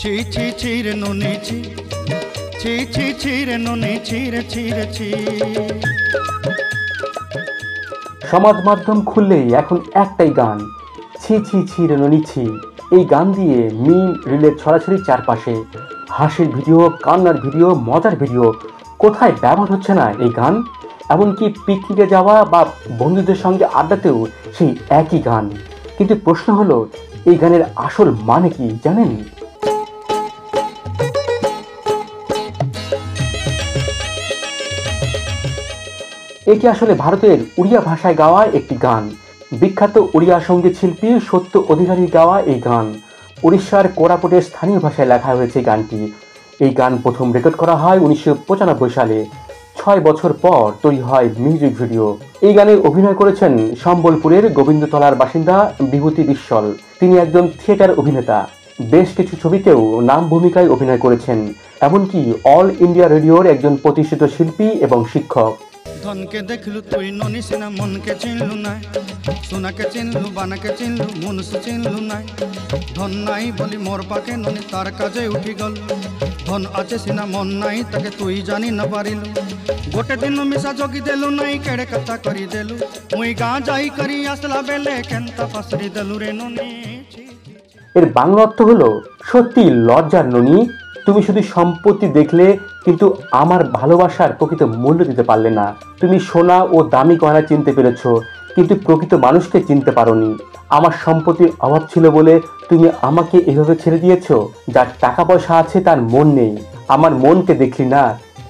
ছি ছি ছি রে ননি ছি, ছি ছি ছি রে ননি ছি রে ছি রে ছি। সমাজ মাধ্যম খুললেই এখন একটাই গান, ছি ছি ছি রে ননি ছি। এই গান দিয়ে মিম রিলের ছড়াছড়ি চারপাশে, হাসির ভিডিও, কান্নার ভিডিও, মজার ভিডিও, কোথায় ব্যবহার হচ্ছে না এই গান? এমনকি পিকনিকে যাওয়া বা বন্ধুদের সঙ্গে আড্ডাতেও সেই একই গান। কিন্তু প্রশ্ন হলো, এই গানের আসল মানে কি জানেন? এটি আসলে ভারতের উড়িয়া ভাষায় গাওয়া একটি গান। বিখ্যাত উড়িয়া সঙ্গীত শিল্পী সত্য অধিকারীর গাওয়া এই গান। উড়িষ্যার কোরাপুটের স্থানীয় ভাষায় লেখা হয়েছে গানটি। এই গান প্রথম রেকর্ড করা হয় 1995 সালে। 6 বছর পর তৈরি হয় মিউজিক ভিডিও। এই গানে অভিনয় করেছেন সম্বলপুরের গোবিন্দতলার বাসিন্দা বিভূতি বিশ্বল। তিনি একজন থিয়েটার অভিনেতা। বেশ কিছু ছবিতেও নাম ভূমিকায় অভিনয় করেছেন। এমনকি অল ইন্ডিয়া রেডিওর একজন প্রতিষ্ঠিত শিল্পী এবং শিক্ষক। ধনকে দেখলু তুই ননি সিনা, মনকে চিনলু নাই, সোনাকে চিনলু, বানাকে চিনলু, মনুষ্য চিনলু নাই। ধন নাই বলি মোর পাকে ননি তার কাজে উঠি গল, ধন আছে সিনা মন নাই তাকে তুই জানি না পারিলু। গোটে দিন মিশা জগি দেলু নাই, কেড়ে কথা করি দেলু, মুই গাঁ যাই করি আসলা বেলে কেনতা পাসরি দেলু রে ননি। এর বাংলা অর্থ হলো, সত্যি লজ্জার ননি, তুমি শুধু সম্পত্তি দেখলে কিন্তু আমার ভালোবাসার প্রকৃত মূল্য দিতে পারলে না। তুমি সোনা ও দামি গয়না চিনতে পেরেছ, কিন্তু প্রকৃত মানুষকে চিনতে পারোনি। আমার সম্পত্তির অভাব ছিল বলে তুমি আমাকে এভাবে ছেড়ে দিয়েছ। যার টাকা পয়সা আছে তার মন নেই, আমার মনকে দেখলি না,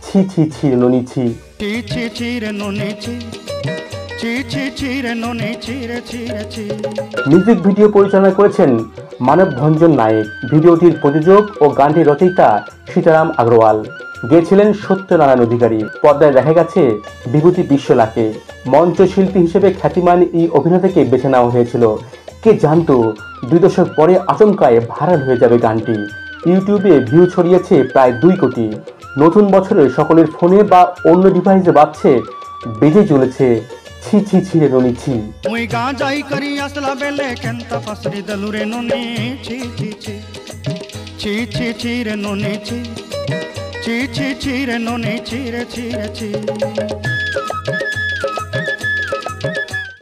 ছি ছি ছি ননি ছি। ছি ছি ছি রে ননি ছি, ছি ছি ছি রে ননি ছি রে ছি রে ছি। মিউজিক ভিডিও পরিচালনা করেছেন মানবভঞ্জন নায়েক। ভিডিওটির প্রযোজক ও গানটির রচয়িতা সীতারাম আগরওয়াল। গেয়েছিলেন সত্যনারায়ণ অধিকারী। পর্দায় দেখা গেছে বিভূতি বিশ্বলাকে। মঞ্চশিল্পী হিসেবে খ্যাতিমান এই অভিনেতাকে বেছে নেওয়া হয়েছিল। কে জানতো 2 দশক পরে আচমকায় ভাইরাল হয়ে যাবে গানটি। ইউটিউবে ভিউ ছড়িয়েছে প্রায় 2 কোটি। নতুন বছরে সকলের ফোনে বা অন্য ডিভাইসে বাজছে, বেজে চলেছে ছি ছি ছি রে ননি ছি। মুই গাঁ যাই করি আসলা বেলে কেনতা পাসরি দেলু রে ননি ছি ছি ছি, ছি ছি ছি রে ননি ছি, ছি ছি ছি রে ননি ছি রে ছি রে ছি।